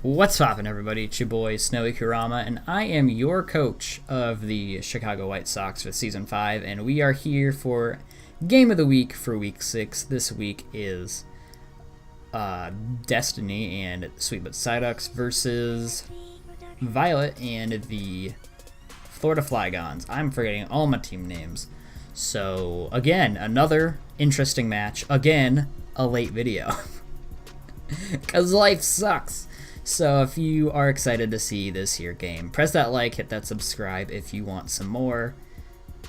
What's poppin', everybody? It's your boy SnowyKurama, and I am your coach of the Chicago White Sox for Season 5, and we are here for Game of the Week for Week 6. This week is Destiny and Sweet But Psyducks versus Violet and the Florida Flygons. I'm forgetting all my team names. So, again, another interesting match. Again, a late video. Because life sucks. So if you are excited to see this here game, press that like, hit that subscribe if you want some more,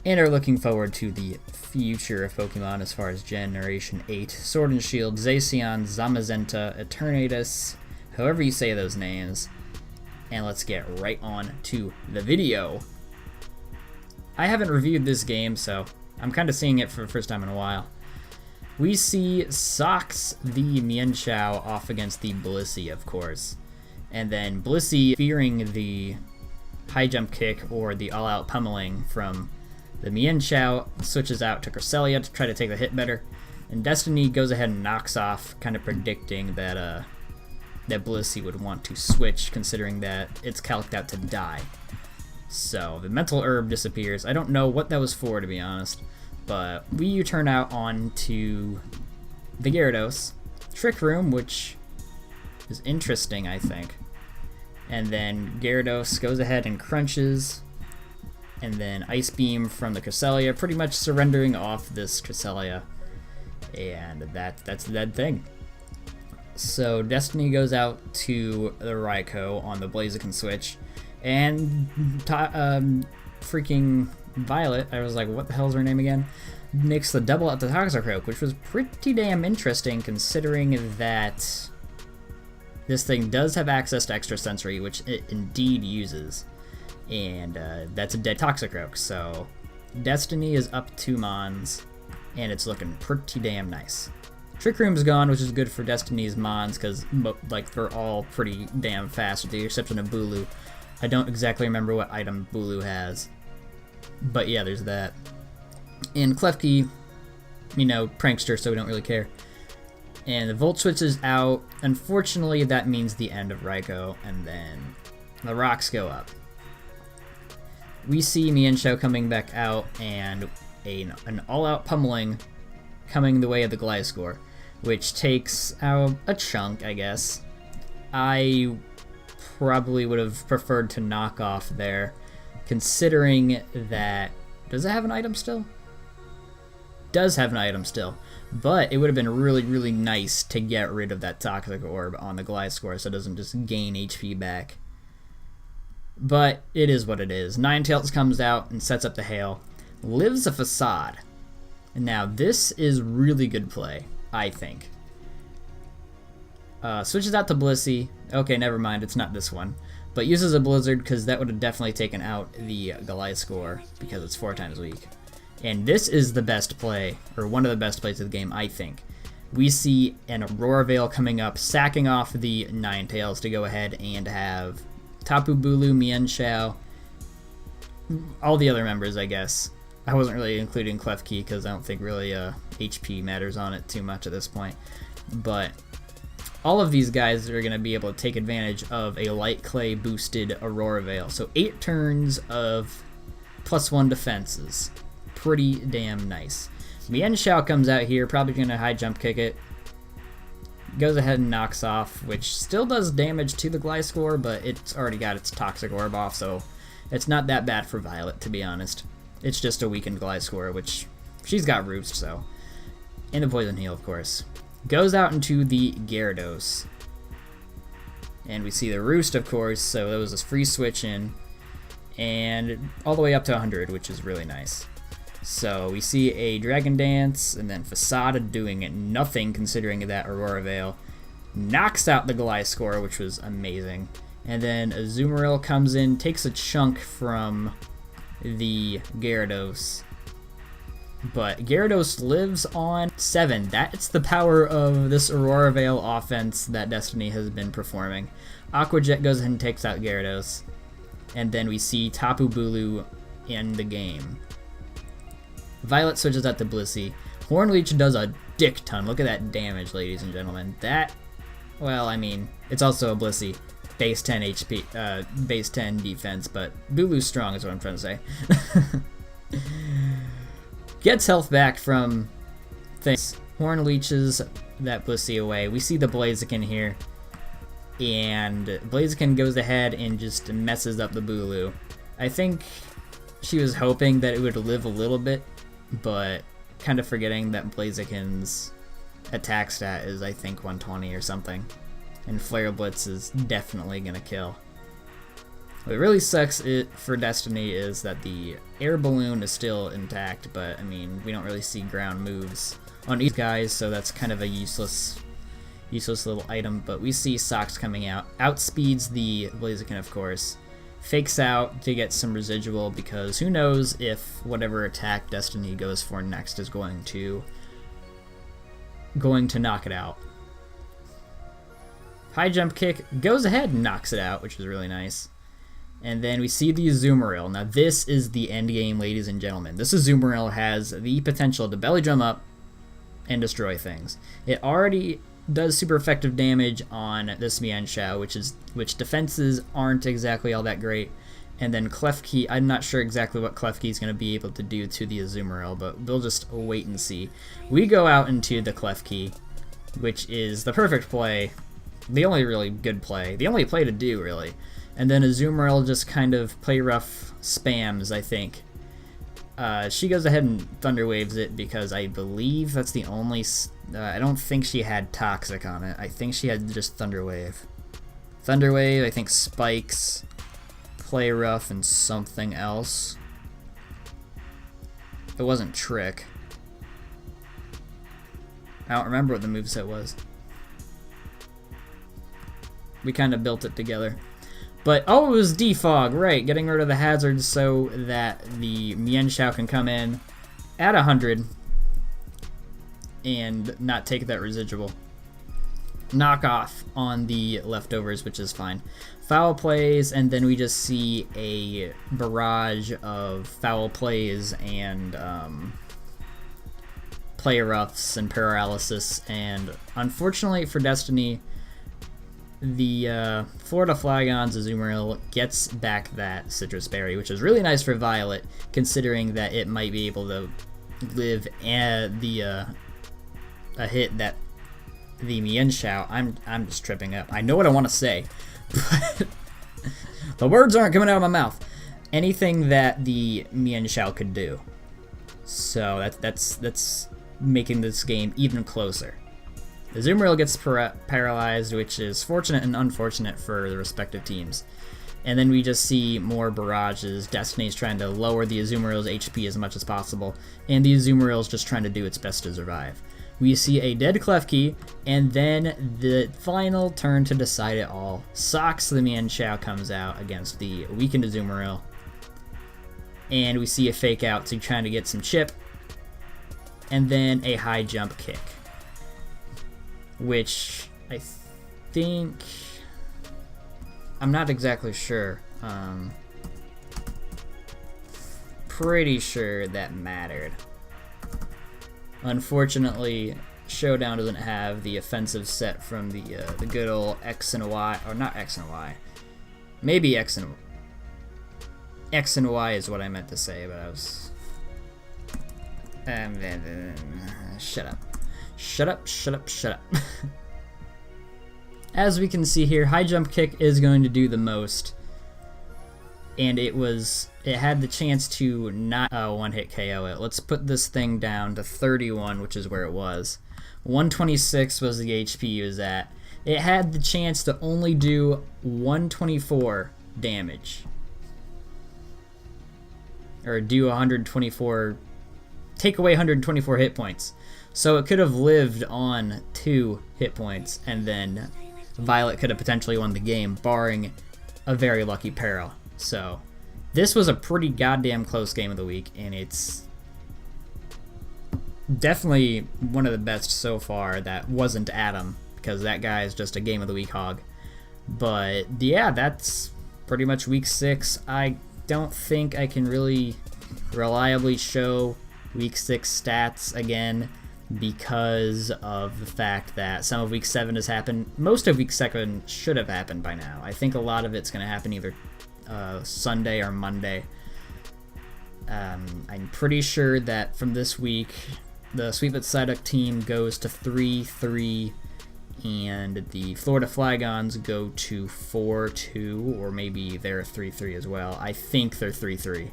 and are looking forward to the future of Pokemon as far as Generation 8, Sword and Shield, Zacian, Zamazenta, Eternatus, however you say those names, and let's get right on to the video. I haven't reviewed this game, so I'm kind of seeing it for the first time in a while. We see Sox the Mienshao off against the Blissey, of course. And then Blissey, fearing the high jump kick or the all-out pummeling from the Mienshao, switches out to Cresselia to try to take the hit better. And Destiny goes ahead and knocks off, kind of predicting that that Blissey would want to switch, considering that it's calced out to die. So the mental herb disappears. I don't know what that was for, to be honest. But we turn out on to the Gyarados Trick Room, which is interesting, I think. And then Gyarados goes ahead and crunches, and then Ice Beam from the Cresselia, pretty much surrendering off this Cresselia, and that's the dead thing. So Destiny goes out to the Raikou on the Blaziken switch, and freaking Violet, I was like, what the hell's her name again? Makes the double out to Toxicroak, which was pretty damn interesting considering that this thing does have access to extra sensory, which it indeed uses. And that's a dead Toxicroak, so Destiny is up 2 Mons, and it's looking pretty damn nice. Trick Room's gone, which is good for Destiny's Mons, because like they're all pretty damn fast with the exception of Bulu. I don't exactly remember what item Bulu has. But yeah, there's that. And Klefki, you know, prankster, so we don't really care. And the Volt switches out. Unfortunately, that means the end of Raikou, and then the rocks go up. We see Mienshao coming back out, and an all-out pummeling coming the way of the Gliscor, which takes out a chunk, I guess. I probably would have preferred to knock off there, considering that... Does it have an item still? Does have an item still. But it would have been really, really nice to get rid of that Toxic Orb on the Gliscor so it doesn't just gain HP back. But it is what it is. Ninetales comes out and sets up the Hail. Lives a Facade. Now this is really good play, I think. Switches out to Blissey. Okay, never mind, it's not this one. But uses a Blizzard because that would have definitely taken out the Gliscor because it's 4 times weak. And this is the best play, or one of the best plays of the game, I think. We see an Aurora Veil coming up, sacking off the Ninetales to go ahead and have Tapu Bulu, Mienshao, all the other members, I guess. I wasn't really including Klefki because I don't think really HP matters on it too much at this point. But all of these guys are going to be able to take advantage of a Light Clay boosted Aurora Veil. So 8 turns of +1 defenses. Pretty damn nice. Mienshao comes out here, probably going to high jump kick it. Goes ahead and knocks off, which still does damage to the Gliscor, but it's already got its Toxic Orb off, so it's not that bad for Violet, to be honest. It's just a weakened Gliscor, which she's got Roost, so. And the Poison Heal, of course. Goes out into the Gyarados. And we see the Roost, of course, so that was a free switch in. And all the way up to 100, which is really nice. So we see a Dragon Dance, and then Facade doing nothing considering that Aurora Veil. Knocks out the Gliscor, which was amazing. And then Azumarill comes in, takes a chunk from the Gyarados. But Gyarados lives on 7. That's the power of this Aurora Veil offense that Destiny has been performing. Aqua Jet goes ahead and takes out Gyarados. And then we see Tapu Bulu in the game. Violet switches out to Blissey. Horn Leech does a dick ton. Look at that damage, ladies and gentlemen. That, well, I mean, It's also a Blissey. Base 10 HP, base 10 defense, but Bulu's strong is what I'm trying to say. Gets health back from things. Horn leeches that Blissey away. We see the Blaziken here, and Blaziken goes ahead and just messes up the Bulu. I think she was hoping that it would live a little bit, but kind of forgetting that Blaziken's attack stat is, I think, 120 or something. And Flare Blitz is definitely gonna kill. What really sucks for Destiny is that the air balloon is still intact, but I mean, we don't really see ground moves on these guys, so that's kind of a useless little item. But we see Socks coming out, outspeeds the Blaziken, of course, fakes out to get some residual, because who knows if whatever attack Destiny goes for next is going to knock it out. High jump kick goes ahead and knocks it out, which is really nice. And then we see the Azumarill. Now this is the end game, ladies and gentlemen. This Azumarill has the potential to belly drum up and destroy things. It already does super effective damage on this Mienshao, which defenses aren't exactly all that great. And then Klefki, I'm not sure exactly what Klefki is going to be able to do to the Azumarill, but we'll just wait and see. We go out into the Klefki, which is the perfect play. The only really good play. The only play to do, really. And then Azumarill just kind of play rough spams, I think. She goes ahead and Thunder Waves it because I believe that's the only... I don't think she had Toxic on it. I think she had just Thunder Wave. Thunder Wave, I think Spikes, Play Rough, and something else. It wasn't Trick. I don't remember what the moveset was. We kind of built it together. But, oh, it was Defog, right. Getting rid of the hazards so that the Mienshao can come in at 100 and not take that residual. Knock off on the leftovers, which is fine. Foul plays, and then we just see a barrage of foul plays and play roughs and paralysis. And unfortunately for Destiny, the Florida Flygons Azumarill gets back that Citrus Berry, which is really nice for Violet, considering that it might be able to live a hit that the Mienshao. I'm just tripping up. I know what I want to say, but the words aren't coming out of my mouth. Anything that the Mienshao could do. So that's making this game even closer. The Azumarill gets paralyzed, which is fortunate and unfortunate for the respective teams. And then we just see more barrages. Destiny's trying to lower the Azumarill's HP as much as possible, and the Azumarill's just trying to do its best to survive. We see a dead Klefki, and then the final turn to decide it all. Socks the Mienshao comes out against the weakened Azumarill, and we see a fake out to trying to get some chip, and then a high jump kick, which I think, I'm not exactly sure, pretty sure that mattered. Unfortunately, Showdown doesn't have the offensive set from the good old X and Y, or not X and Y, maybe X and Y is what I meant to say, but I was, shut up. As we can see here, high jump kick is going to do the most, and it had the chance to not one hit KO it. Let's put this thing down to 31, which is where it was. 126 was the HP it was at. It had the chance to only do 124 damage, or do 124, take away 124 hit points. So it could have lived on 2 hit points, and then Violet could have potentially won the game, barring a very lucky para. So this was a pretty goddamn close game of the week, and it's definitely one of the best so far that wasn't Adam, because that guy is just a game of the week hog. But yeah, that's pretty much week 6. I don't think I can really reliably show week 6 stats again. because of the fact that some of Week 7 has happened. Most of Week 7 should have happened by now. I think a lot of it's going to happen either Sunday or Monday. I'm pretty sure that from this week, the Sweep at Psyduck team goes to 3-3, and the Florida Flygons go to 4-2, or maybe they're 3-3 as well. I think they're 3-3.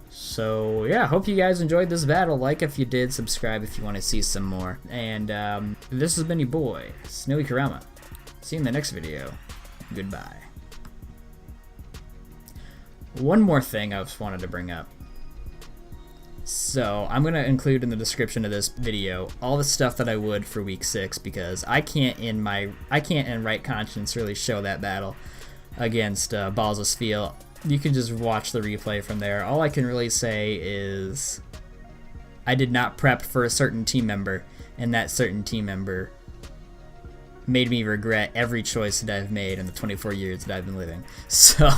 So yeah, hope you guys enjoyed this battle. Like if you did, subscribe if you want to see some more. And this has been your boy, SnowyKurama. See you in the next video. Goodbye. One more thing I just wanted to bring up. So I'm going to include in the description of this video all the stuff that I would for Week 6, because I can't in right conscience really show that battle against Balls of Spiel. You can just watch the replay from there. All I can really say is I did not prep for a certain team member, and that certain team member made me regret every choice that I've made in the 24 years that I've been living. So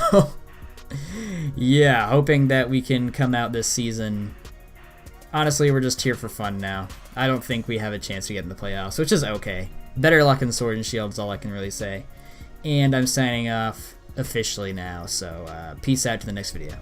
yeah, hoping that we can come out this season. Honestly, we're just here for fun now. I don't think we have a chance to get in the playoffs, which is okay. Better luck in Sword and Shield is all I can really say. And I'm signing off officially now, so peace out to the next video.